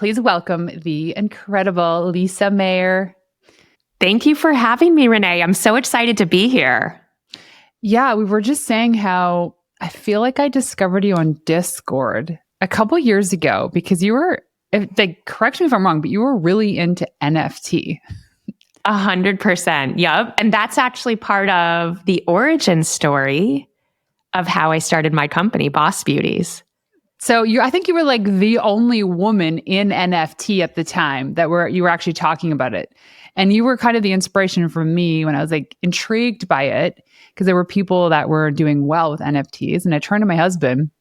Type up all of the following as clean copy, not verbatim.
please welcome the incredible Lisa Mayer. Thank you for having me, Renee. I'm so excited to be here. Yeah, we were just saying how I feel like I discovered you on Discord a couple years ago because you were, correct me if I'm wrong, but you were really into NFT. 100%. Yep. And that's actually part of the origin story of how I started my company, Boss Beauties. So I think you were like the only woman in NFT at the time that you were actually talking about it. And you were kind of the inspiration for me when I was like intrigued by it because there were people that were doing well with NFTs. And I turned to my husband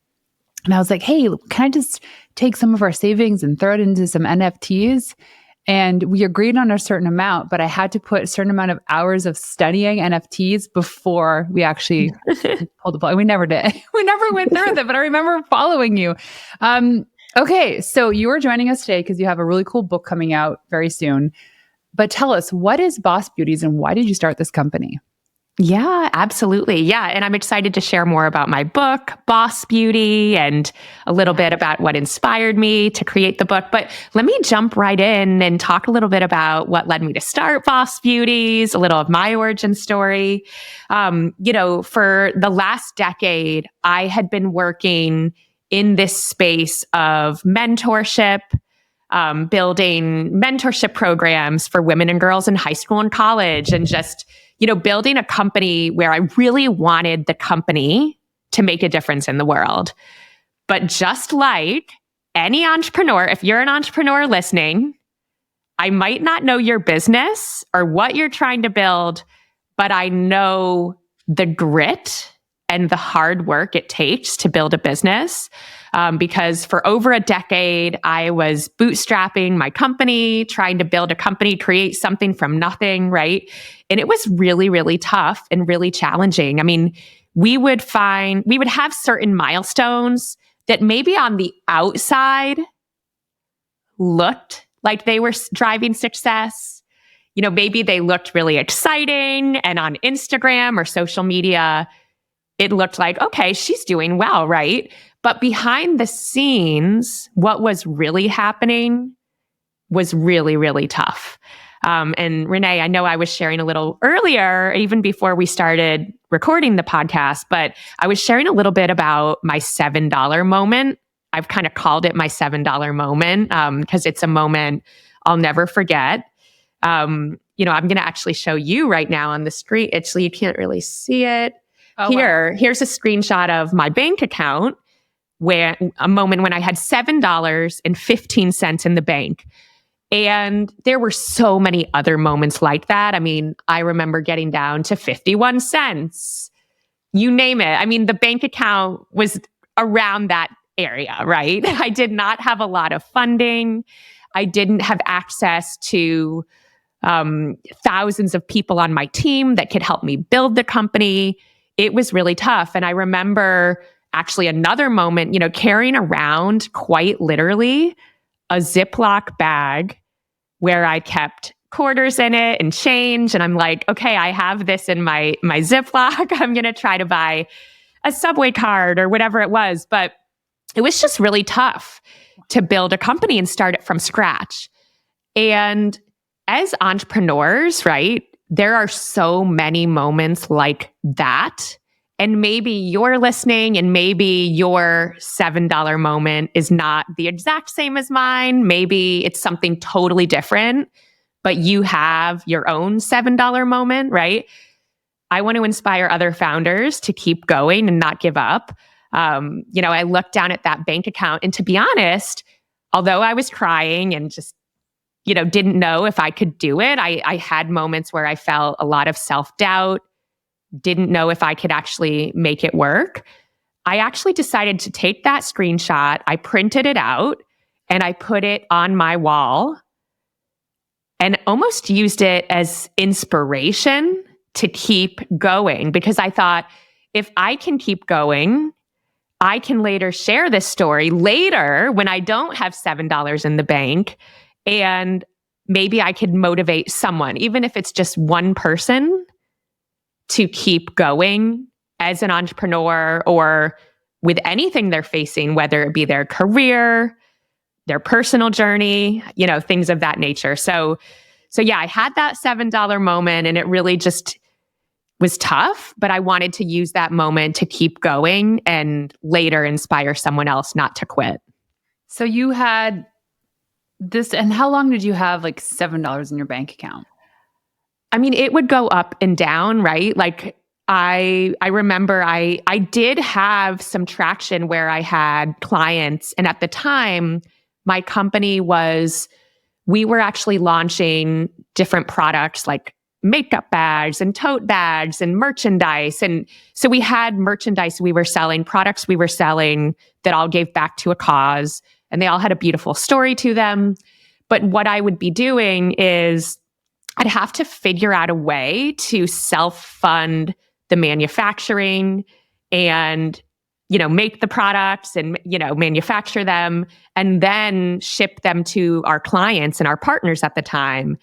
and I was like, hey, can I just take some of our savings and throw it into some NFTs? And we agreed on a certain amount, but I had to put a certain amount of hours of studying NFTs before we actually pulled the plug. We never did. We never went through with it, but I remember following you. Okay, so you are joining us today because you have a really cool book coming out very soon. But tell us, what is Boss Beauties and why did you start this company? Yeah, absolutely. Yeah. And I'm excited to share more about my book, Boss Beauty, and a little bit about what inspired me to create the book. But let me jump right in and talk a little bit about what led me to start Boss Beauties, a little of my origin story. For the last decade, I had been working in this space of mentorship, building mentorship programs for women and girls in high school and college, and just building a company where I really wanted the company to make a difference in the world. But just like any entrepreneur, if you're an entrepreneur listening, I might not know your business or what you're trying to build, but I know the grit and the hard work it takes to build a business. Because for over a decade, I was bootstrapping my company, trying to build a company, create something from nothing, right? And it was really, really tough and really challenging. I mean, we would have certain milestones that maybe on the outside looked like they were driving success. Maybe they looked really exciting, and on Instagram or social media, it looked like, okay, she's doing well, right? But behind the scenes, what was really happening was really, really tough. And Renee, I know I was sharing a little earlier, even before we started recording the podcast, but I was sharing a little bit about my $7 moment. I've kind of called it my $7 moment because it's a moment I'll never forget. I'm going to actually show you right now on the screen. Actually, you can't really see it. Oh, Here's a screenshot of my bank account, where a moment when I had $7.15 in the bank. And there were so many other moments like that. I mean, I remember getting down to 51 cents. You name it. I mean, the bank account was around that area, right? I did not have a lot of funding. I didn't have access to thousands of people on my team that could help me build the company. It was really tough. And I remember actually another moment, carrying around quite literally a Ziploc bag where I kept quarters in it and change. And I'm like, okay, I have this in my Ziploc. I'm going to try to buy a Subway card or whatever it was. But it was just really tough to build a company and start it from scratch. And as entrepreneurs, right, there are so many moments like that. And maybe you're listening and maybe your $7 moment is not the exact same as mine. Maybe it's something totally different, but you have your own $7 moment, right? I want to inspire other founders to keep going and not give up. I looked down at that bank account, and to be honest, although I was crying and just didn't know if I could do it, I had moments where I felt a lot of self-doubt, didn't know if I could actually make it work. I actually decided to take that screenshot, I printed it out, and I put it on my wall and almost used it as inspiration to keep going, because I thought, if I can keep going, I can later share this story later when I don't have $7 in the bank, and maybe I could motivate someone, even if it's just one person, to keep going as an entrepreneur or with anything they're facing, whether it be their career, their personal journey, things of that nature. So yeah, I had that $7 moment and it really just was tough, but I wanted to use that moment to keep going and later inspire someone else not to quit. So you had this, and how long did you have like $7 in your bank account? I mean, it would go up and down, right? Like I remember I did have some traction where I had clients, and at the time my company we were actually launching different products like makeup bags and tote bags and merchandise. And so we had merchandise we were selling, products we were selling that all gave back to a cause, and they all had a beautiful story to them. But what I would be doing is I'd have to figure out a way to self-fund the manufacturing and, make the products and, manufacture them and then ship them to our clients and our partners at the time.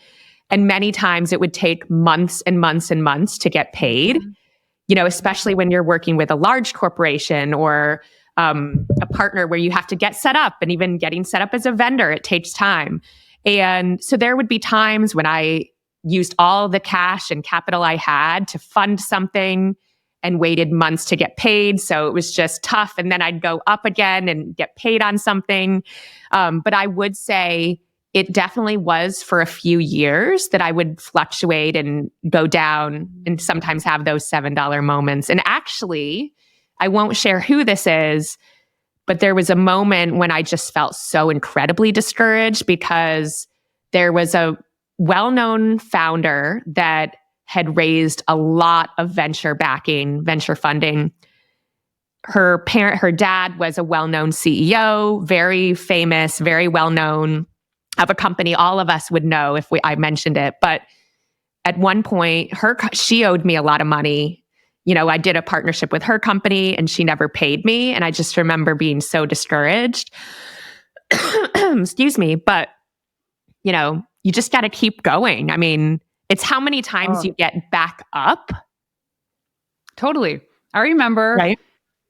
And many times it would take months and months and months to get paid, especially when you're working with a large corporation or a partner where you have to get set up, and even getting set up as a vendor, it takes time. And so there would be times when I used all the cash and capital I had to fund something and waited months to get paid. So it was just tough. And then I'd go up again and get paid on something. But I would say it definitely was for a few years that I would fluctuate and go down and sometimes have those $7 moments. And actually, I won't share who this is, but there was a moment when I just felt so incredibly discouraged because there was a well-known founder that had raised a lot of venture funding. Her dad was a well-known CEO, very famous, very well-known, of a company all of us would know if I mentioned it. But at one point, she owed me a lot of money. I did a partnership with her company and she never paid me. And I just remember being so discouraged. Excuse me. But, you just got to keep going. I mean, it's how many times you get back up. Totally. I remember. Right.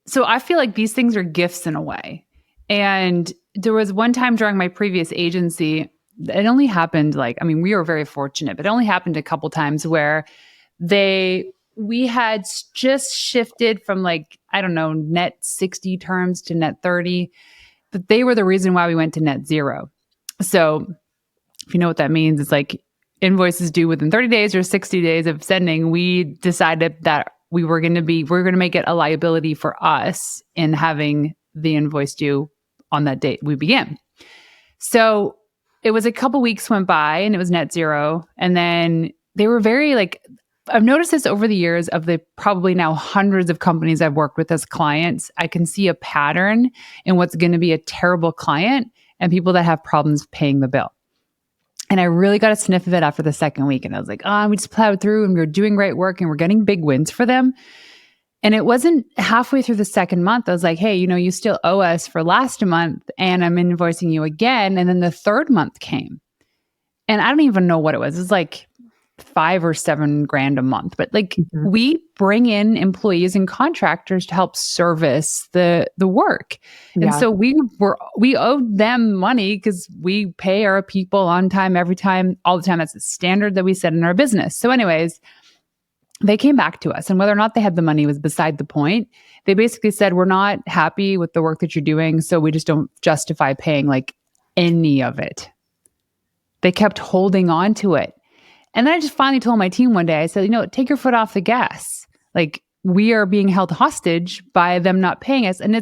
So I feel like these things are gifts in a way. And there was one time during my previous agency, it only happened we were very fortunate, but it only happened a couple times where we had just shifted from net 60 terms to net 30, but they were the reason why we went to net zero. So if you know what that means, it's like invoices due within 30 days or 60 days of sending. We decided that we're going to make it a liability for us in having the invoice due on that date we began. So it was a couple weeks went by and it was net zero. And then they were very I've noticed this over the years of the probably now hundreds of companies I've worked with as clients. I can see a pattern in what's going to be a terrible client and people that have problems paying the bill. And I really got a sniff of it after the second week. And I was like, we just plowed through and we were doing great work and we're getting big wins for them. And it wasn't halfway through the second month. I was like, hey, you still owe us for last month and I'm invoicing you again. And then the third month came. And I don't even know what it was. It was like $5 or $7 grand a month. But we bring in employees and contractors to help service the work. And so we owed them money because we pay our people on time, every time, all the time. That's the standard that we set in our business. So anyways, they came back to us, and whether or not they had the money was beside the point. They basically said, we're not happy with the work that you're doing, so we just don't justify paying any of it. They kept holding on to it. And then I just finally told my team one day, I said, take your foot off the gas. We are being held hostage by them not paying us. And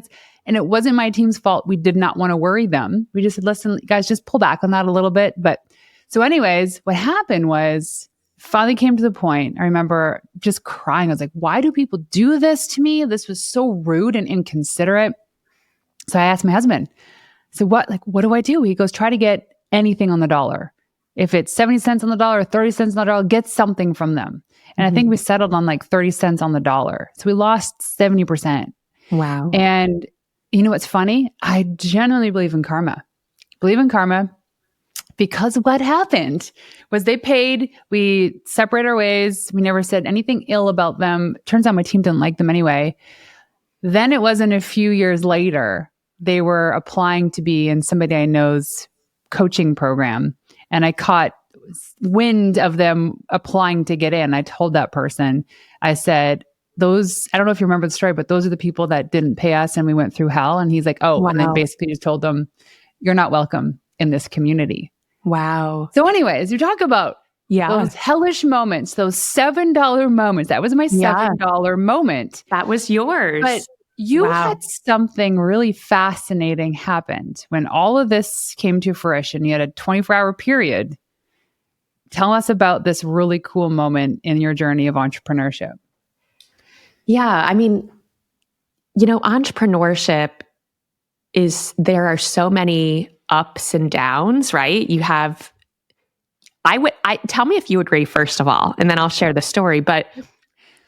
it wasn't my team's fault. We did not want to worry them. We just said, listen, guys, just pull back on that a little bit. But so anyways, what happened was finally came to the point. I remember just crying. I was like, why do people do this to me? This was so rude and inconsiderate. So I asked my husband, so what do I do? He goes, try to get anything on the dollar. If it's 70 cents on the dollar or 30 cents on the dollar, get something from them. And I think we settled on 30 cents on the dollar. So we lost 70%. Wow. And you know what's funny? I genuinely believe in karma. Because what happened was they paid, we separated our ways. We never said anything ill about them. Turns out my team didn't like them anyway. Then it wasn't a few years later they were applying to be in somebody I know's coaching program. And I caught wind of them applying to get in. I told that person, I said, those, I don't know if you remember the story, but those are the people that didn't pay us and we went through hell. And he's like, oh, and then Wow. basically just told them, you're not welcome in this community. Wow. So anyways, you talk about those hellish moments, those $7 moments. That was my $7 moment. That was yours. But you had something really fascinating happened when all of this came to fruition. You had a 24-hour period. Tell us about this really cool moment in your journey of entrepreneurship. Yeah, I mean, entrepreneurship there are so many ups and downs, right? You have, tell me if you agree, first of all, and then I'll share the story. But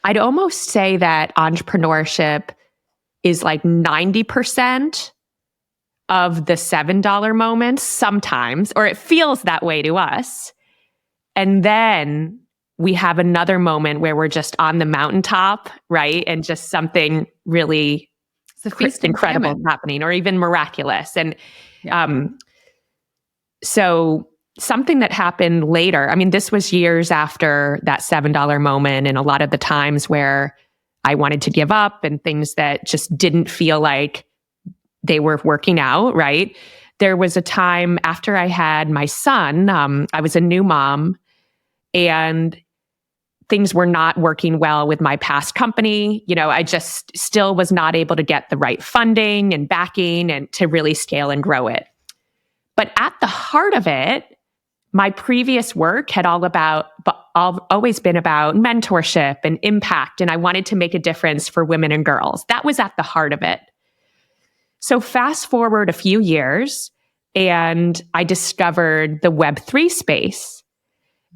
I'd almost say that entrepreneurship is like 90% of the $7 moments sometimes, or it feels that way to us. And then we have another moment where we're just on the mountaintop, right? And just something really incredible happening, or even miraculous. And so something that happened later, I mean, this was years after that $7 moment, and a lot of the times where I wanted to give up and things that just didn't feel like they were working out, right? There was a time after I had my son, I was a new mom, and things were not working well with my past company. I just still was not able to get the right funding and backing and to really scale and grow it. But at the heart of it, my previous work had always been about mentorship and impact, and I wanted to make a difference for women and girls. That was at the heart of it. So fast forward a few years, and I discovered the Web3 space.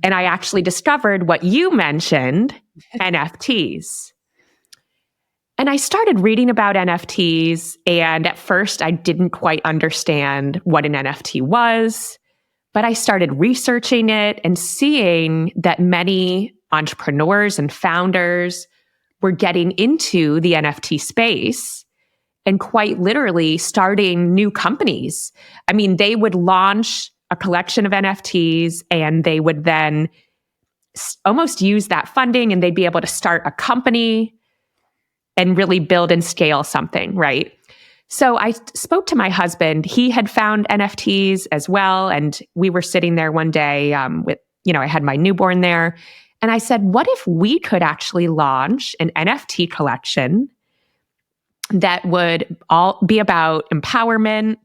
And I actually discovered what you mentioned, NFTs. And I started reading about NFTs, and at first I didn't quite understand what an NFT was, but I started researching it and seeing that many entrepreneurs and founders were getting into the NFT space and quite literally starting new companies. I mean, they would launch a collection of NFTs, and they would then almost use that funding, and they'd be able to start a company and really build and scale something, right? So I spoke to my husband. He had found NFTs as well, and we were sitting there one day with, I had my newborn there, and I said, what if we could actually launch an NFT collection that would all be about empowerment?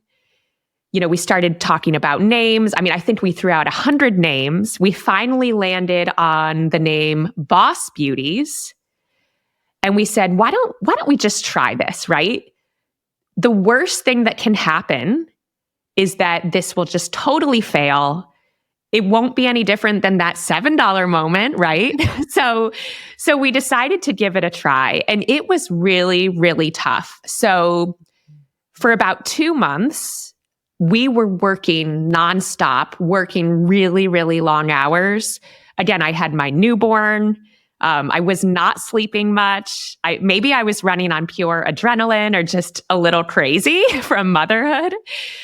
We started talking about names. I mean, I think we threw out 100 names. We finally landed on the name Boss Beauties. And we said, why don't we just try this, right? The worst thing that can happen is that this will just totally fail. It won't be any different than that $7 moment, right? So we decided to give it a try. And it was really, really tough. So for about 2 months, we were working nonstop, working really, really long hours. Again, I had my newborn. I was not sleeping much. Maybe I was running on pure adrenaline or just a little crazy from motherhood.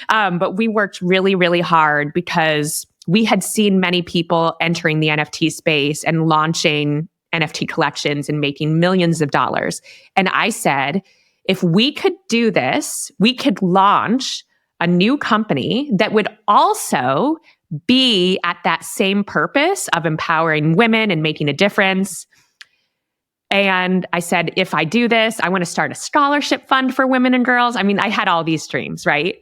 But we worked really, really hard because we had seen many people entering the NFT space and launching NFT collections and making millions of dollars. And I said, if we could do this, we could launch a new company that would also be at that same purpose of empowering women and making a difference. And I said, if I do this, I want to start a scholarship fund for women and girls. I mean, I had all these dreams, right?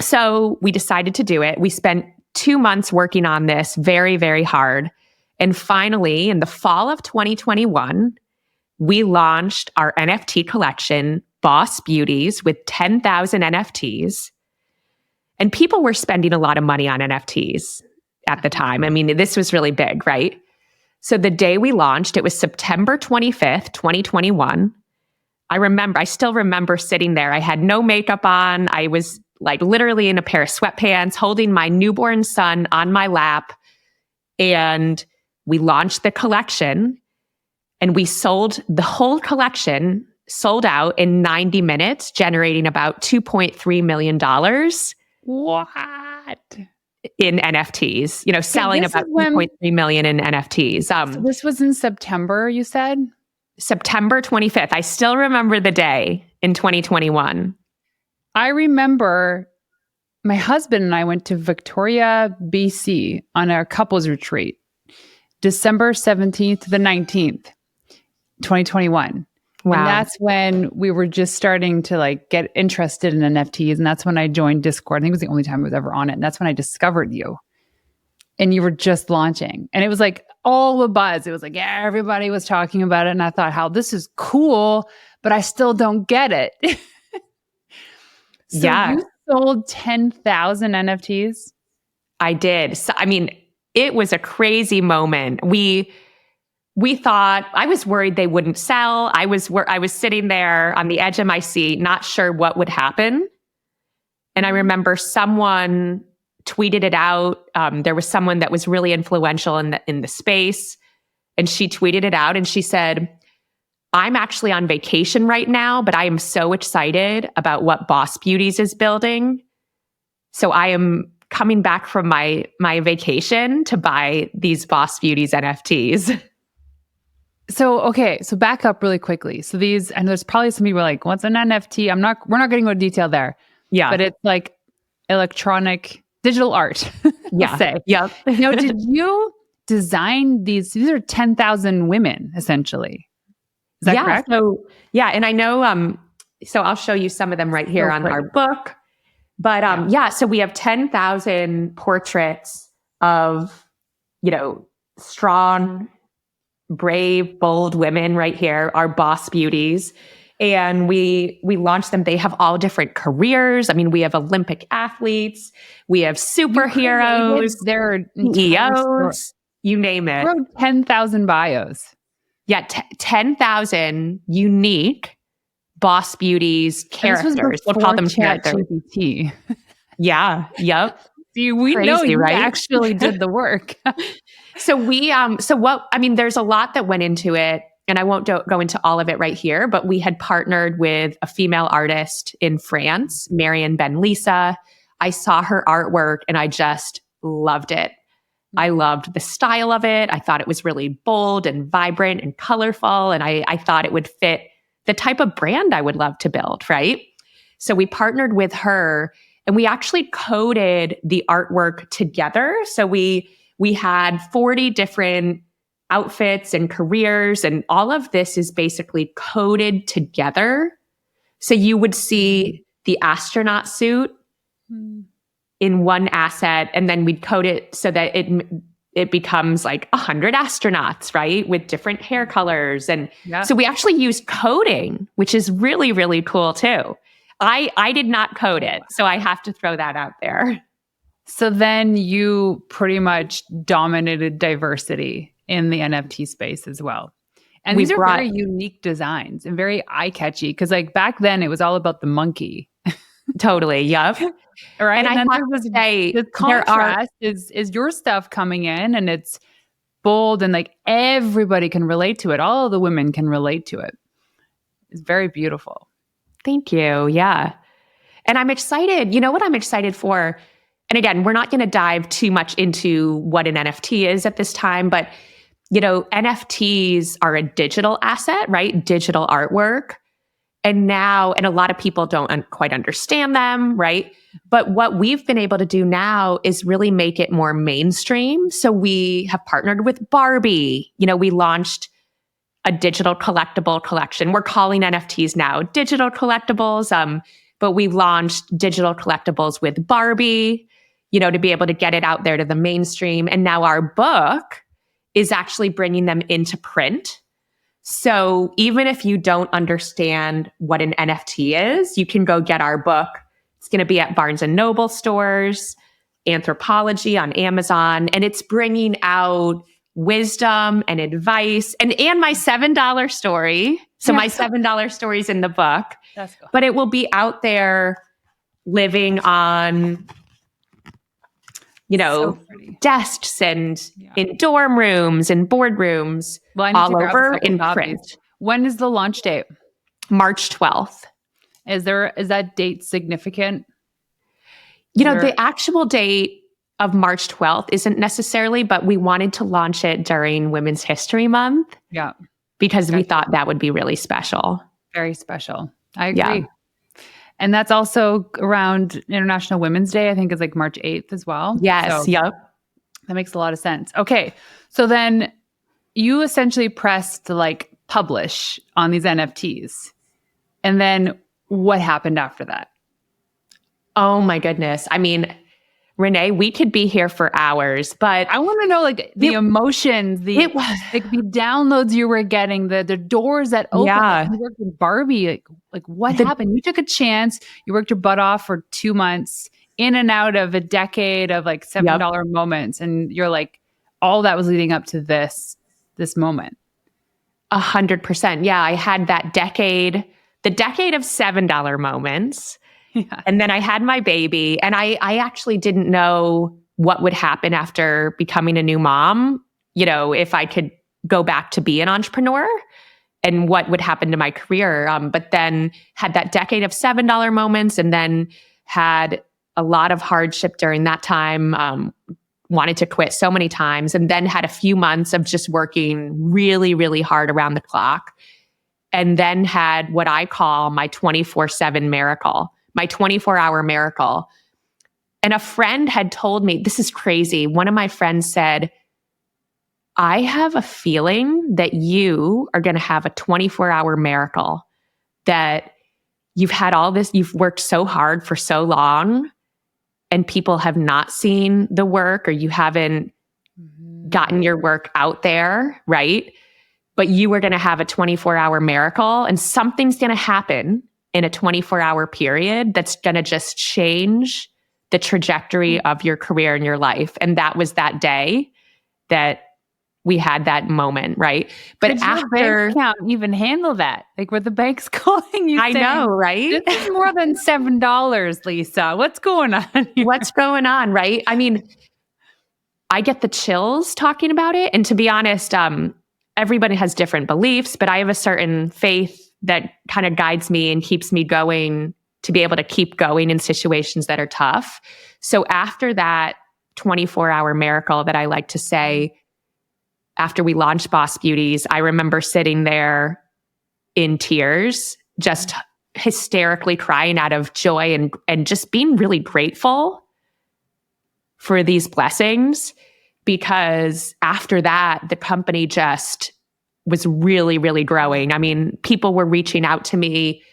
So we decided to do it. We spent 2 months working on this very, very hard. And finally, in the fall of 2021, we launched our NFT collection, Boss Beauties, with 10,000 NFTs. And people were spending a lot of money on NFTs at the time. I mean, this was really big, right? So the day we launched, it was September 25th, 2021. I still remember sitting there. I had no makeup on. I was like literally in a pair of sweatpants, holding my newborn son on my lap. And we launched the collection, and we sold the whole collection sold out in 90 minutes, generating about $2.3 million What? in NFTs, selling This is about when 2.3 million in NFTs. so this was in September, you said? September 25th. I still remember the day in 2021. I remember my husband and I went to Victoria, BC on a couples retreat, December 17th to the 19th, 2021. Wow. And that's when we were just starting to like get interested in NFTs. And that's when I joined Discord. I think it was the only time I was ever on it. And that's when I discovered you. And you were just launching. And it was like all the buzz. It was like, yeah, everybody was talking about it. And I thought, how this is cool, but I still don't get it. So Yeah. you sold 10,000 NFTs? I did. So, it was a crazy moment. We thought, I was worried they wouldn't sell. I was sitting there on the edge of my seat, not sure what would happen. And I remember someone tweeted it out. There was someone that was really influential in the space, and she tweeted it out and she said, I'm actually on vacation right now, but I am so excited about what Boss Beauties is building. So I am coming back from my vacation to buy these Boss Beauties NFTs. So back up really quickly. So these, and there's probably some people like, what's an NFT? We're not getting into detail there. Yeah. But it's like electronic digital art. Yeah. Say. Yep. Now, did you design these? These are 10,000 women, essentially. Is that correct? So, and I know, so I'll show you some of them right here on our book. But so we have 10,000 portraits of, strong, brave, bold women right here, our Boss Beauties. And we launched them. They have all different careers. We have Olympic athletes, we have superheroes, their CEOs, you name it. 10,000 bios. Yeah, 10,000 unique Boss Beauties characters. We'll call them ChatGPT. Yeah, yep. See, we Crazy, know you right? actually did the work. There's a lot that went into it, and I won't go into all of it right here, but we had partnered with a female artist in France, Marianne Ben Lisa. I saw her artwork and I just loved it. I loved the style of it. I thought it was really bold and vibrant and colorful. And I thought it would fit the type of brand I would love to build, right? So we partnered with her and we actually coded the artwork together. So we had 40 different outfits and careers, and all of this is basically coded together. So you would see the astronaut suit in one asset, and then we'd code it so that it becomes like 100 astronauts, right? With different hair colors. And so we actually used coding, which is really, really cool too. I did not code it, so I have to throw that out there. So then you pretty much dominated diversity in the NFT space as well. And these are very unique designs and very eye-catchy, because like back then it was all about the monkey. Totally. Yep. Right. And I have to say, the contrast is your stuff coming in, and it's bold, and like everybody can relate to it. All the women can relate to it. It's very beautiful. Thank you. Yeah. And I'm excited. You know what I'm excited for? And again, we're not going to dive too much into what an NFT is at this time, but NFTs are a digital asset, right? Digital artwork. And a lot of people don't quite understand them, right? But what we've been able to do now is really make it more mainstream. So we have partnered with Barbie. We launched a digital collectible collection. We're calling NFTs now digital collectibles, but we launched digital collectibles with Barbie, to be able to get it out there to the mainstream. And now our book is actually bringing them into print. So even if you don't understand what an NFT is, you can go get our book. It's going to be at Barnes and Noble stores, Anthropology on Amazon, and it's bringing out wisdom and advice and my $7 story. So my $7 story is in the book, but it will be out there living on, desks and in dorm rooms and boardrooms all over in print. When is the launch date? March 12th. Is that date significant? The actual date of March 12th isn't necessarily, but we wanted to launch it during Women's History Month. Yeah. Because we thought that would be really special. Very special. I agree. Yeah. And that's also around International Women's Day. I think it's like March 8th as well. Yes. So yep. that makes a lot of sense. Okay. So then you essentially pressed to like publish on these NFTs. And then what happened after that? Oh my goodness. I mean, Renee, we could be here for hours, but I want to know like the emotions, the downloads you were getting, the doors that opened. Yeah. You worked with Barbie. Like what happened? You took a chance. You worked your butt off for 2 months, in and out of a decade of like $7 moments, and you're like, all that was leading up to this moment. 100%. Yeah, I had that decade, the decade of $7 moments. Yeah. And then I had my baby, and I actually didn't know what would happen after becoming a new mom, if I could go back to be an entrepreneur and what would happen to my career. But then had that decade of $7 moments, and then had a lot of hardship during that time, wanted to quit so many times, and then had a few months of just working really, really hard around the clock. And then had what I call my 24/7 miracle. My 24-hour miracle. And a friend had told me, this is crazy. One of my friends said, I have a feeling that you are going to have a 24-hour miracle, that you've had all this, you've worked so hard for so long, and people have not seen the work, or you haven't gotten your work out there, right? But you are going to have a 24-hour miracle, and something's going to happen in a 24-hour period that's going to just change the trajectory of your career and your life. And that was that day that we had that moment, right? But Could your bank account even handle that? Like, were the banks calling you? I know, right? This is more than $7, Lisa. What's going on here? What's going on, right? I mean, I get the chills talking about it. And to be honest, everybody has different beliefs, but I have a certain faith that kind of guides me and keeps me going to be able to keep going in situations that are tough. So after that 24-hour miracle that I like to say, after we launched Boss Beauties, I remember sitting there in tears, just hysterically crying out of joy and just being really grateful for these blessings, because after that, the company just was really, really growing. I mean, people were reaching out to me.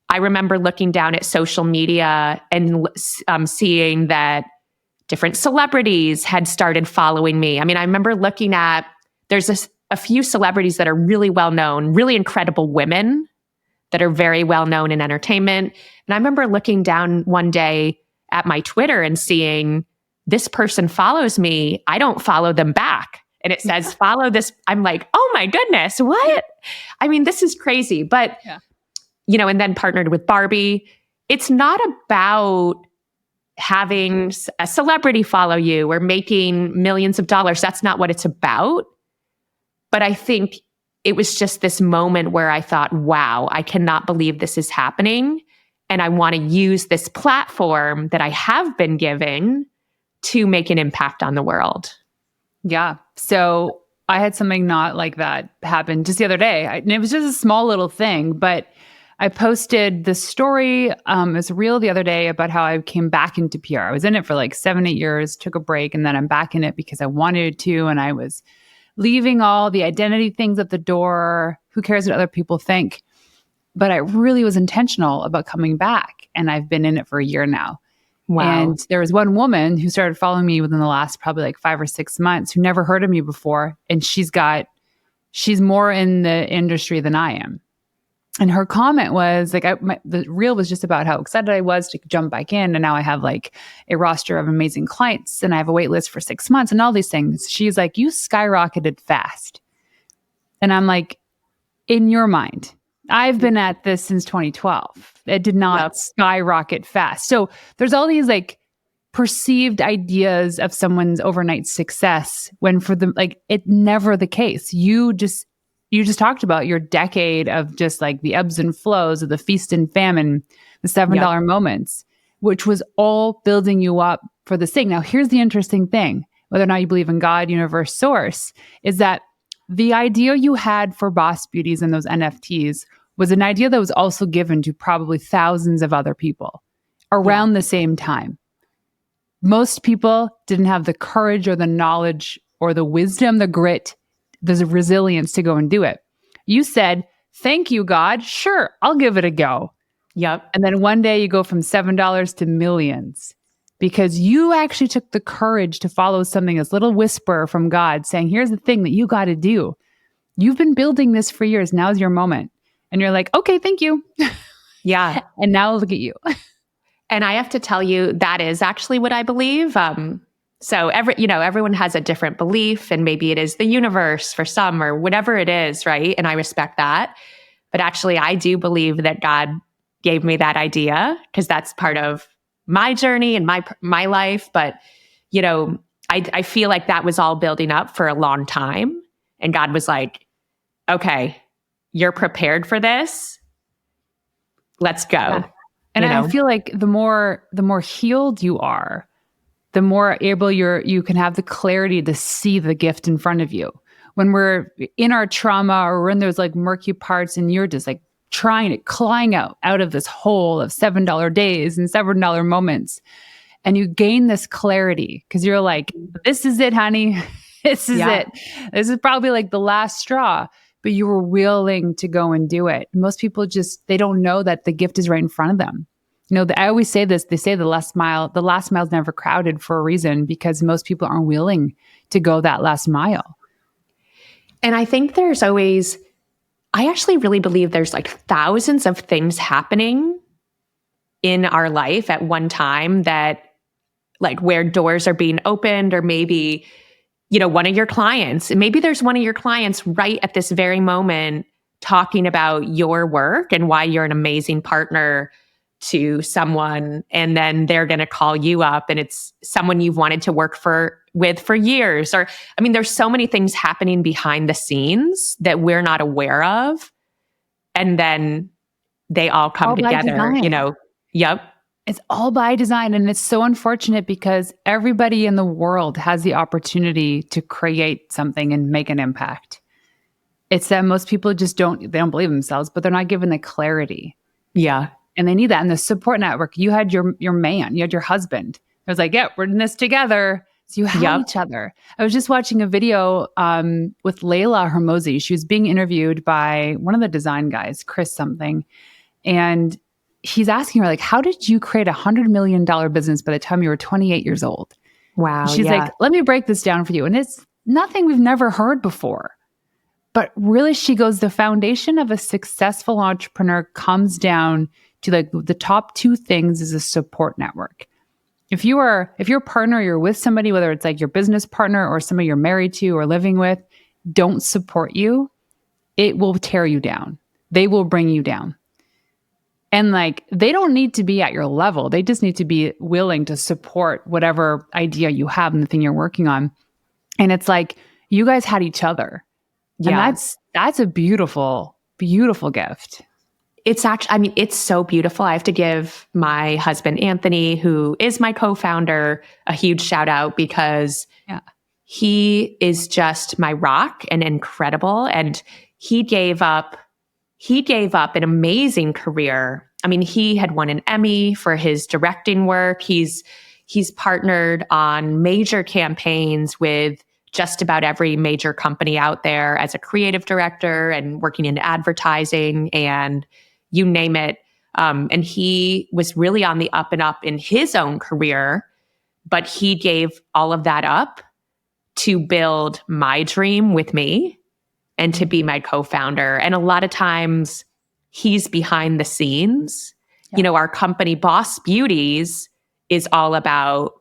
I remember looking down at social media and seeing that different celebrities had started following me. I mean, I remember looking at, there's a few celebrities that are really well known, really incredible women that are very well known in entertainment. And I remember looking down one day at my Twitter and seeing, this person follows me, I don't follow them back. And it says, follow this. I'm like, oh my goodness, what? I mean, this is crazy. But, and then partnered with Barbie. It's not about having a celebrity follow you or making millions of dollars. That's not what it's about. But I think it was just this moment where I thought, wow, I cannot believe this is happening. And I want to use this platform that I have been given to make an impact on the world. Yeah. So I had something not like that happen just the other day. And it was just a small little thing, but I posted the story, it was real the other day, about how I came back into PR. I was in it for like 7-8 years, took a break, and then I'm back in it because I wanted to. And I was leaving all the identity things at the door. Who cares what other people think? But I really was intentional about coming back. And I've been in it for a year now. Wow. And there was one woman who started following me within the last probably like 5 or 6 months, who never heard of me before. And she's more in the industry than I am. And her comment was like, the reel was just about how excited I was to jump back in. And now I have like a roster of amazing clients, and I have a wait list for 6 months and all these things. She's like, you skyrocketed fast. And I'm like, in your mind, I've been at this since 2012. It did not skyrocket fast. So there's all these like perceived ideas of someone's overnight success, when for them, like, it's never the case. You just you just talked about your decade of just like the ebbs and flows of the feast and famine, the $7 Yep. moments, which was all building you up for this thing. Now, here's the interesting thing, whether or not you believe in God, universe, source, is that the idea you had for Boss Beauties and those NFTs was an idea that was also given to probably thousands of other people Yeah. around the same time. Most people didn't have the courage or the knowledge or the wisdom, the grit, the resilience to go and do it. You said, "Thank you, God. Sure, I'll give it a go." Yep. And then one day you go from $7 to millions because you actually took the courage to follow something, this little whisper from God saying, "Here's the thing that you got to do. You've been building this for years. Now's your moment." And you're like, "Okay, thank you." Yeah. And now look at you. And I have to tell you, that is actually what I believe. So everyone has a different belief, and maybe it is the universe for some or whatever it is, right? And I respect that. But actually, I do believe that God gave me that idea because that's part of my journey and my life. But I feel like that was all building up for a long time, and God was like, "Okay, you're prepared for this. Let's go." Yeah. And I feel like the more healed you are, the more able you can have the clarity to see the gift in front of you. When we're in our trauma or we're in those like murky parts and you're just like clawing out of this hole of $7 days and $7 moments, and you gain this clarity because you're like, "This is it, honey. This is it. This is probably like the last straw." But you were willing to go and do it. Most people they don't know that the gift is right in front of them. I always say this, they say the last mile is never crowded for a reason because most people aren't willing to go that last mile. And I think I actually really believe there's like thousands of things happening in our life at one time that like where doors are being opened, or maybe maybe there's one of your clients right at this very moment talking about your work and why you're an amazing partner to someone, and then they're going to call you up and it's someone you've wanted to work with for years. Or I mean, there's so many things happening behind the scenes that we're not aware of, and then they all come All by together. design. Yep. It's all by design. And it's so unfortunate because everybody in the world has the opportunity to create something and make an impact. It's that most people just they don't believe themselves, but they're not given the clarity. Yeah. And they need that. And the support network, you had your man, you had your husband. It was like, "Yeah, we're in this together." So you had each other. I was just watching a video with Layla Hermosi. She was being interviewed by one of the design guys, Chris something. And he's asking her, like, "How did you create $100 million business by the time you were 28 years old?" Wow. And she's like, "Let me break this down for you." And it's nothing we've never heard before. But really, she goes, the foundation of a successful entrepreneur comes down to like the top two things is a support network. If your partner, you're with somebody, whether it's like your business partner or somebody you're married to or living with, don't support you, it will tear you down. They will bring you down. And like, they don't need to be at your level. They just need to be willing to support whatever idea you have and the thing you're working on. And it's like, you guys had each other. Yeah. And that's a beautiful, beautiful gift. It's actually, I mean, it's so beautiful. I have to give my husband, Anthony, who is my co-founder, a huge shout out because he is just my rock and incredible. And he gave up an amazing career. I mean, he had won an Emmy for his directing work. He's partnered on major campaigns with just about every major company out there as a creative director and working in advertising and you name it. And he was really on the up and up in his own career, but he gave all of that up to build my dream with me and to be my co-founder. And a lot of times he's behind the scenes. Yeah. Our company Boss Beauties is all about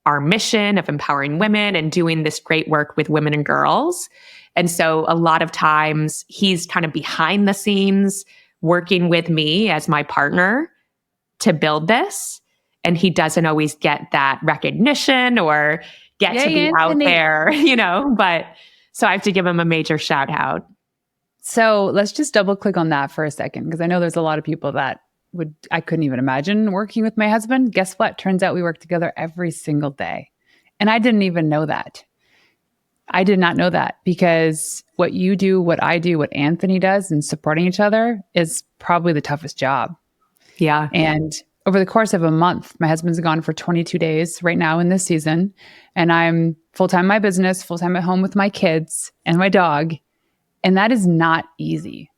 our mission of empowering women and doing this great work with women and girls. And so a lot of times he's kind of behind the scenes working with me as my partner to build this. And he doesn't always get that recognition or get to be out there, but so I have to give him a major shout out. So let's just double click on that for a second, because I know there's a lot of people that I couldn't even imagine working with my husband. Guess what? Turns out we work together every single day. And I didn't even know that. I did not know that, because what you do, what I do, what Anthony does and supporting each other is probably the toughest job. Yeah. And over the course of a month, my husband's gone for 22 days right now in this season. And I'm full-time in my business, full-time at home with my kids and my dog. And that is not easy.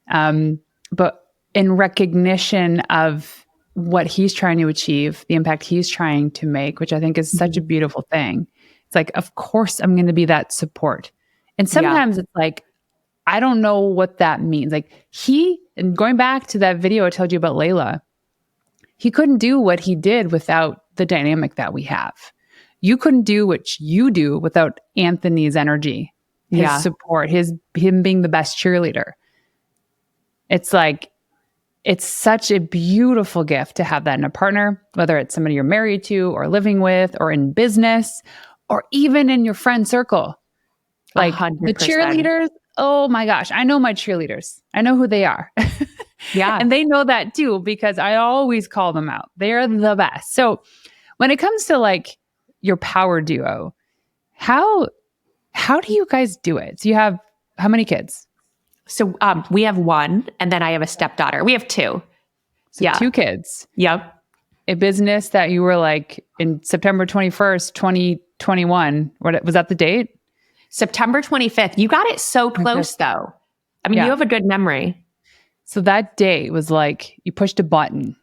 But in recognition of what he's trying to achieve, the impact he's trying to make, which I think is such a beautiful thing. It's like, of course, I'm going to be that support. And sometimes it's like, I don't know what that means. Like and going back to that video I told you about Layla, he couldn't do what he did without the dynamic that we have. You couldn't do what you do without Anthony's energy, his support, him being the best cheerleader. It's like, it's such a beautiful gift to have that in a partner, whether it's somebody you're married to or living with or in business or even in your friend circle. Like 100%. The cheerleaders, oh my gosh, I know my cheerleaders. I know who they are. Yeah. And they know that too, because I always call them out. They're the best. So when it comes to like your power duo, how do you guys do it? So you have how many kids? So we have one, and then I have a stepdaughter. We have two. So 2 kids. Yep. A business that you were like in September 21st, 2021. What was that the date? September 25th. You got it so close though. I mean, you have a good memory. So that day was like you pushed a button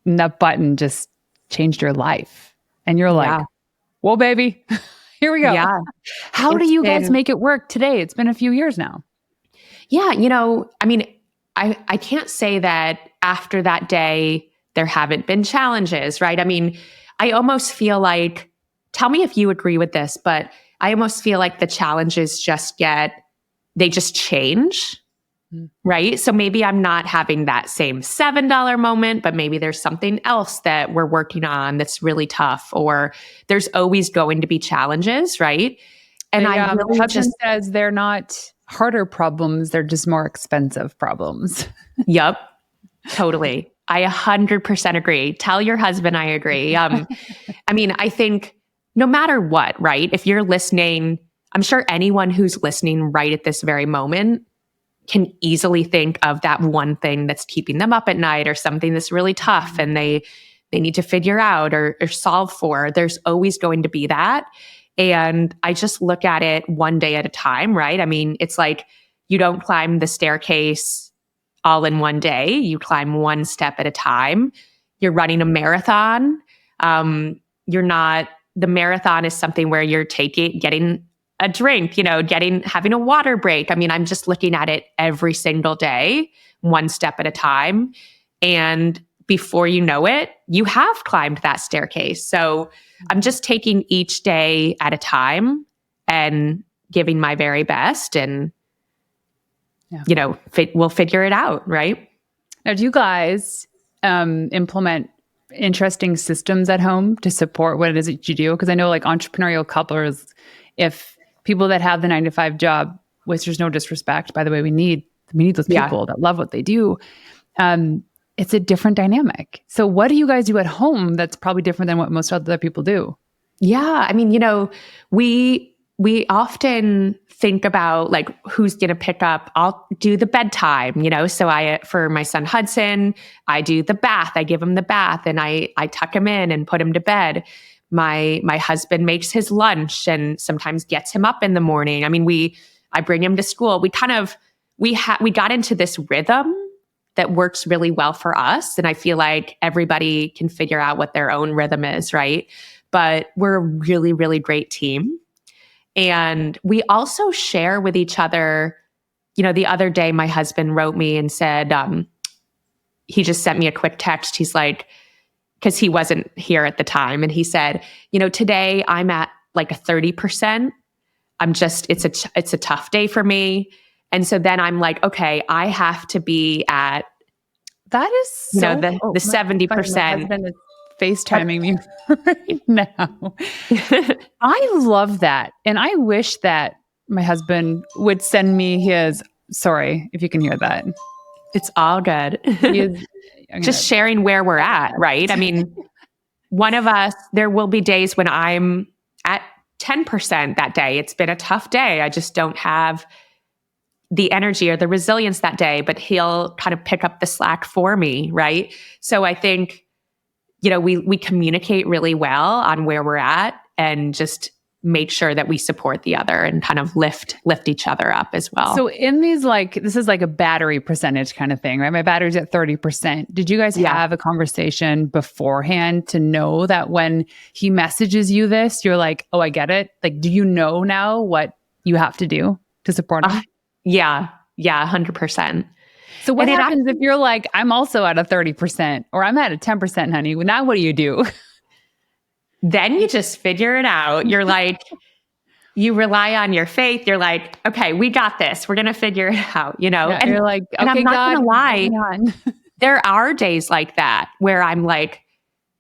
and that button just changed your life. And you're like, whoa, baby, here we go. Yeah. How do you guys make it work today? It's been a few years now. Yeah. I mean, I can't say that after that day, there haven't been challenges, right? I mean, I almost feel like, tell me if you agree with this, but I almost feel like the challenges they just change. Right. So maybe I'm not having that same $7 moment, but maybe there's something else that we're working on that's really tough, or there's always going to be challenges. Right. And I really husband says they're not harder problems. They're just more expensive problems. Yep. Totally. I 100% agree. Tell your husband I agree. I mean, I think no matter what, right? If you're listening, I'm sure anyone who's listening right at this very moment can easily think of that one thing that's keeping them up at night, or something that's really tough and they need to figure out or solve for. There's always going to be that. And I just look at it one day at a time, right? I mean, it's like you don't climb the staircase all in one day. You climb one step at a time. You're running a marathon. The marathon is something where you're getting a drink, having a water break. I mean, I'm just looking at it every single day, one step at a time. And before you know it, you have climbed that staircase. So I'm just taking each day at a time and giving my very best, and, we'll figure it out. Right. Now, do you guys implement interesting systems at home to support what it is that you do? Because I know like entrepreneurial couples, if people that have the 9-to-5 job, which there's no disrespect, by the way, we need those people that love what they do. It's a different dynamic. So what do you guys do at home that's probably different than what most other people do? Yeah. I mean, we often think about like who's going to pick up. I'll do the bedtime, so for my son Hudson, I do the bath. I give him the bath and I tuck him in and put him to bed. My husband makes his lunch and sometimes gets him up in the morning. I mean, I bring him to school. We got into this rhythm that works really well for us. And I feel like everybody can figure out what their own rhythm is, right? But we're a really, really great team. And we also share with each other. The other day, my husband wrote me and said, he just sent me a quick text. He's like, because he wasn't here at the time. And he said, today I'm at like a 30%. It's a tough day for me. And so then I'm like, okay, I have to be at that is so the 70%. My husband is FaceTiming me right now. I love that. And I wish that my husband would send me his, sorry if you can hear that. It's all good. He is Just sharing where we're at, right? I mean, one of us, there will be days when I'm at 10% that day. It's been a tough day. I just don't have the energy or the resilience that day, but he'll kind of pick up the slack for me, right? So I think, we communicate really well on where we're at and just make sure that we support the other and kind of lift each other up as well. So in these, this is like a battery percentage kind of thing, right? My battery's at 30%. Did you guys have a conversation beforehand to know that when he messages you this, you're like, oh, I get it? Like, do you know now what you have to do to support him? Yeah, 100%. So what happens if you're like, I'm also at a 30% or I'm at a 10%, honey? Now what do you do? Then you just figure it out. You're like, you rely on your faith. You're like, okay, we got this. We're going to figure it out, Yeah, and you're like, okay, and I'm not going to lie. On. There are days like that where I'm like,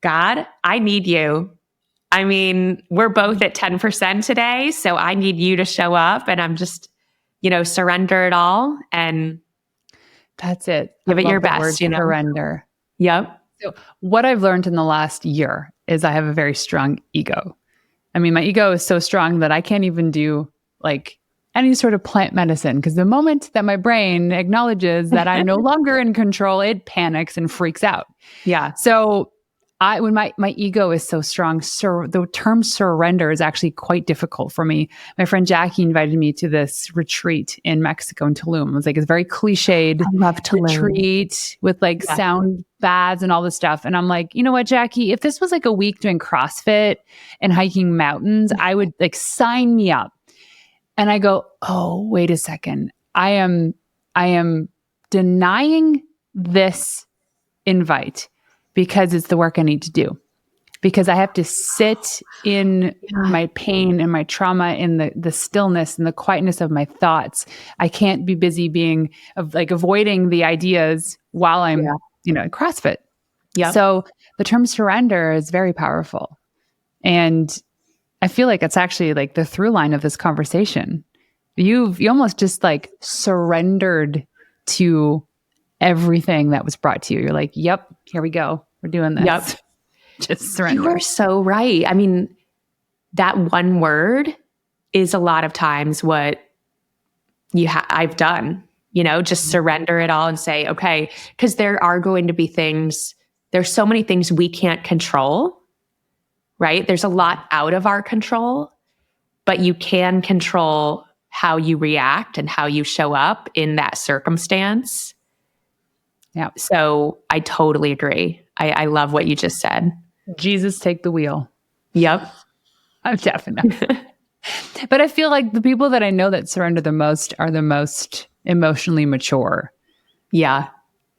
God, I need you. I mean, we're both at 10% today, so I need you to show up, and I'm just, surrender it all and that's it. Give it your best, Surrender. Yep. So what I've learned in the last year is I have a very strong ego. I mean, my ego is so strong that I can't even do any sort of plant medicine because the moment that my brain acknowledges that I'm no longer in control, it panics and freaks out. Yeah. So when my ego is so strong, the term surrender is actually quite difficult for me. My friend Jackie invited me to this retreat in Mexico in Tulum. It was it's very cliched. I love Tulum. Retreat with sound baths and all this stuff. And I'm like, you know what, Jackie, if this was a week doing CrossFit and hiking mountains, I would sign me up. And I go, oh, wait a second. I am denying this invite because it's the work I need to do. Because I have to sit in my pain and my trauma, in the stillness and the quietness of my thoughts. I can't be busy being avoiding the ideas while I'm, CrossFit. Yeah. So the term surrender is very powerful. And I feel like it's actually the through line of this conversation. You almost just surrendered to everything that was brought to you. You're like, yep, here we go. We're doing this. Yep. Just surrender. You're so right. I mean, that one word is a lot of times what I've done, just surrender it all and say, okay, because there are going to be things, there's so many things we can't control, right? There's a lot out of our control, but you can control how you react and how you show up in that circumstance. Yeah. So I totally agree. I love what you just said. Jesus, take the wheel. Yep. I'm definitely. But I feel like the people that I know that surrender the most are the most emotionally mature. Yeah.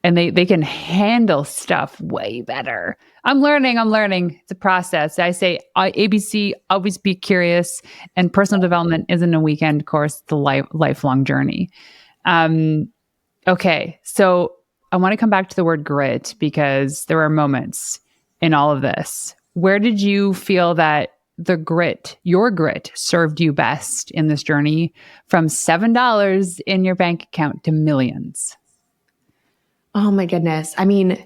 And they can handle stuff way better. I'm learning. It's a process. I say ABC, always be curious. And personal development isn't a weekend course. It's a lifelong journey. Okay. So I want to come back to the word grit because there are moments in all of this. Where did you feel that your grit served you best in this journey from $7 in your bank account to millions? Oh my goodness. I mean,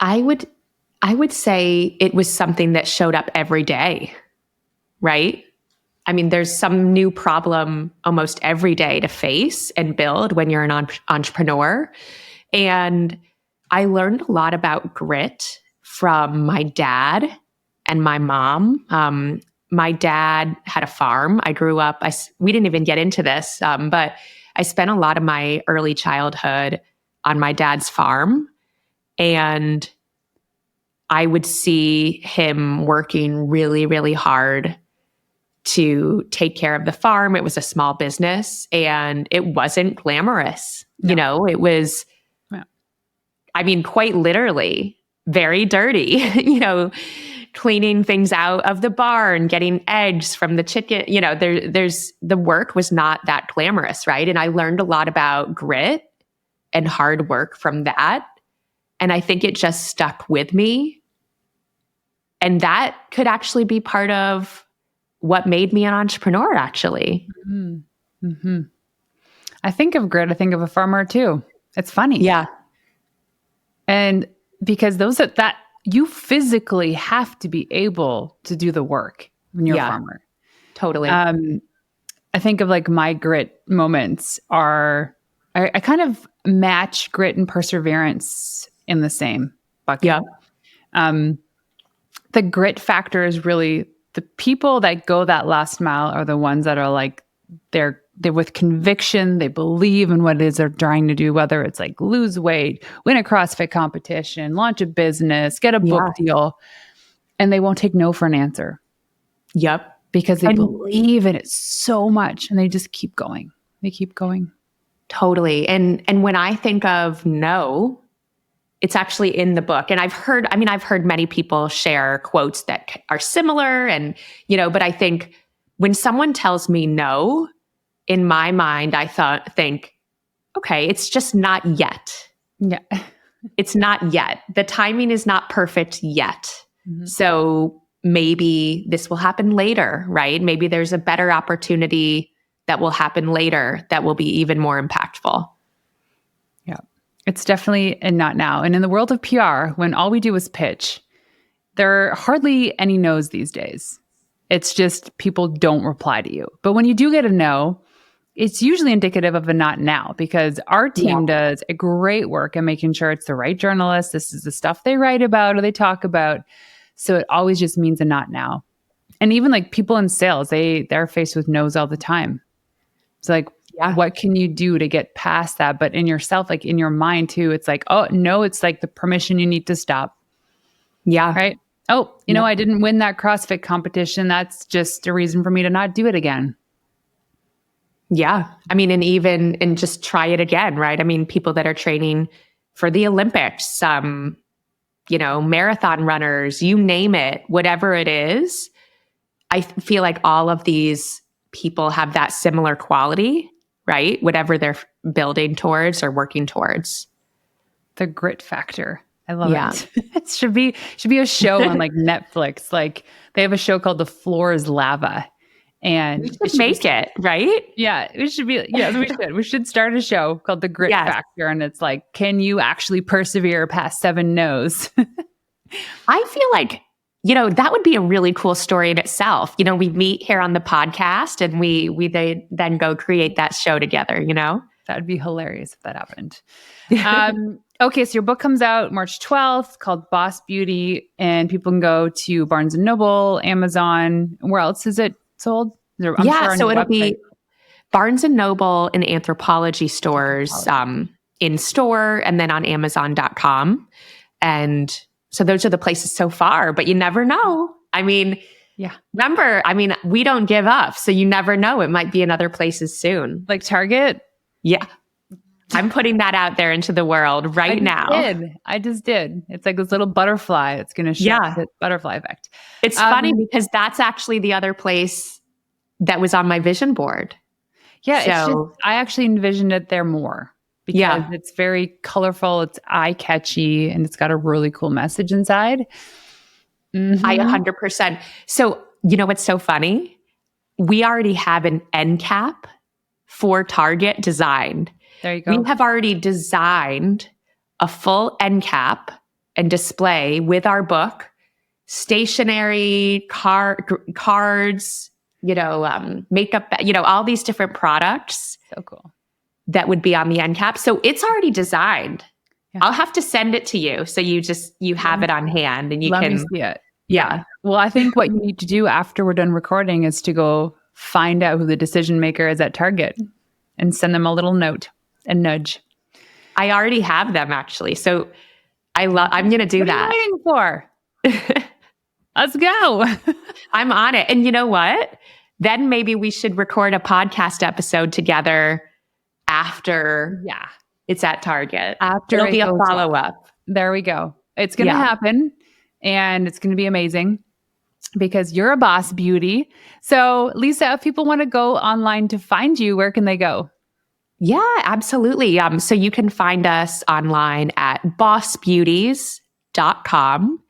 I would say it was something that showed up every day, right? I mean, there's some new problem almost every day to face and build when you're an entrepreneur. And I learned a lot about grit from my dad and my mom. My dad had a farm. I grew up, we didn't even get into this, but I spent a lot of my early childhood on my dad's farm. And I would see him working really, really hard to take care of the farm. It was a small business and it wasn't glamorous. No. It was, I mean, quite literally very dirty, cleaning things out of the barn, getting eggs from the chicken, there's the work was not that glamorous, right? And I learned a lot about grit and hard work from that. And I think it just stuck with me. And that could actually be part of what made me an entrepreneur, actually. Mm-hmm. Mm-hmm. I think of grit, I think of a farmer too. It's funny. Yeah. And because that you physically have to be able to do the work when you're a farmer. Totally. I think of like my grit moments are, I kind of match grit and perseverance in the same bucket. Yeah. The grit factor is really the people that go that last mile are the ones that are like, they're with conviction. They believe in what it is they're trying to do, whether it's like lose weight, win a CrossFit competition, launch a business, get a book deal, and they won't take no for an answer. Yep. Because they believe in it so much and they just keep going. They keep going. Totally. And when I think of no, it's actually in the book. And I've heard many people share quotes that are similar and, but I think when someone tells me no, in my mind, I think, okay, it's just not yet. Yeah. It's not yet. The timing is not perfect yet. Mm-hmm. So maybe this will happen later, right? Maybe there's a better opportunity that will happen later that will be even more impactful. Yeah. It's definitely a not now. And in the world of PR, when all we do is pitch, there are hardly any no's these days. It's just people don't reply to you. But when you do get a no, it's usually indicative of a not now, because our team does a great work in making sure it's the right journalist. This is the stuff they write about or they talk about. So it always just means a not now. And even like people in sales, they're faced with no's all the time. It's like, what can you do to get past that? But in yourself, like in your mind too, it's like, oh, no, it's like the permission you need to stop. Yeah. Right. Oh, you know, I didn't win that CrossFit competition. That's just a reason for me to not do it again. Yeah. I mean, and just try it again, right? I mean, people that are training for the Olympics, marathon runners, you name it, whatever it is. I feel like all of these people have that similar quality, right? Whatever they're building towards or working towards. The grit factor. I love it. It should be a show on like Netflix. Like they have a show called The Floor is Lava. And we should make it, right? Yeah, we should be. Yeah, we should. We should start a show called The Grit Factor. And it's like, can you actually persevere past 7 no's? I feel like, that would be a really cool story in itself. We meet here on the podcast and we then go create that show together, That would be hilarious if that happened. Okay, so your book comes out March 12th called Boss Beauty, and people can go to Barnes & Noble, Amazon. Where else is it sold? So it'll be Barnes & Noble and Anthropology stores in store and then on Amazon.com. And so those are the places so far, but you never know. I mean, remember, we don't give up. So you never know. It might be in other places soon. Like Target? Yeah. I'm putting that out there into the world now. I just did. It's like this little butterfly. It's going to show the butterfly effect. It's funny because that's actually the other place that was on my vision board. Yeah. I actually envisioned it there more because it's very colorful. It's eye catchy and it's got a really cool message inside. Mm-hmm. I 100%. So, what's so funny? We already have an end cap for Target designed. There you go. We have already designed a full end cap and display with our book, stationery, cards, makeup, all these different products. So cool. That would be on the end cap. So it's already designed. Yeah. I'll have to send it to you. So you have it on hand and you Let can me see it. Yeah. Well, I think what you need to do after we're done recording is to go find out who the decision maker is at Target and send them a little note and nudge. I already have them actually. So I'm going to do that. What are you waiting for? Let's go. I'm on it. And you know what? Then maybe we should record a podcast episode together after it's at Target. It'll be a follow-up. There we go. It's going to happen and it's going to be amazing because you're a boss beauty. So Lisa, if people want to go online to find you, where can they go? Yeah, absolutely. So you can find us online at bossbeauties.com.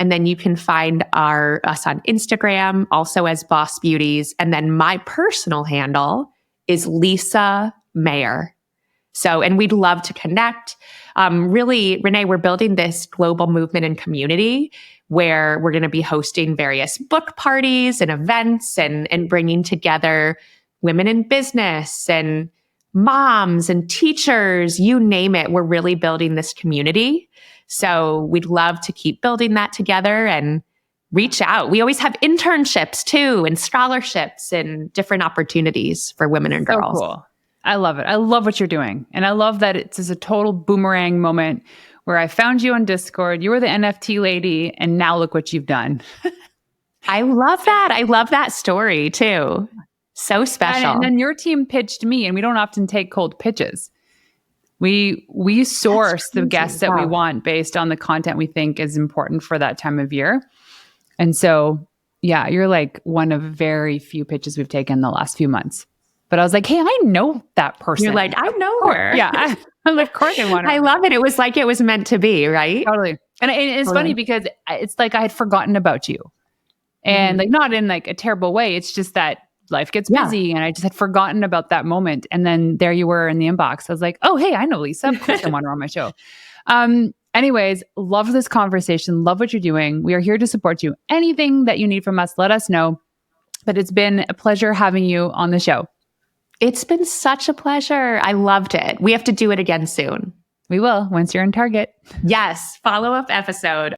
And then you can find us on Instagram, also as Boss Beauties. And then my personal handle is Lisa Mayer. So, and we'd love to connect. Really, Renee, we're building this global movement and community where we're going to be hosting various book parties and events and bringing together women in business and moms and teachers, you name it. We're really building this community. So we'd love to keep building that together and reach out. We always have internships too, and scholarships and different opportunities for women and girls. So cool. I love it. I love what you're doing. And I love that it's a total boomerang moment where I found you on Discord. You were the NFT lady, and now look what you've done. I love that. I love that story too. So special. And then your team pitched me, and we don't often take cold pitches. We source the guests that we want based on the content we think is important for that time of year. And so, yeah, you're like one of very few pitches we've taken the last few months. But I was like, hey, I know that person. You're like, I know her. Yeah. I'm like, of course I want her. I love it. It was like it was meant to be, right? Totally. And it's funny because it's like I had forgotten about you. And like not in like a terrible way. It's just that life gets busy and I just had forgotten about that moment. And then there you were in the inbox. I was like, oh, hey, I know Lisa. Of course I want her on my show. Anyways, love this conversation. Love what you're doing. We are here to support you. Anything that you need from us, let us know. But it's been a pleasure having you on the show. It's been such a pleasure. I loved it. We have to do it again soon. We will, once you're in Target. Yes. Follow-up episode.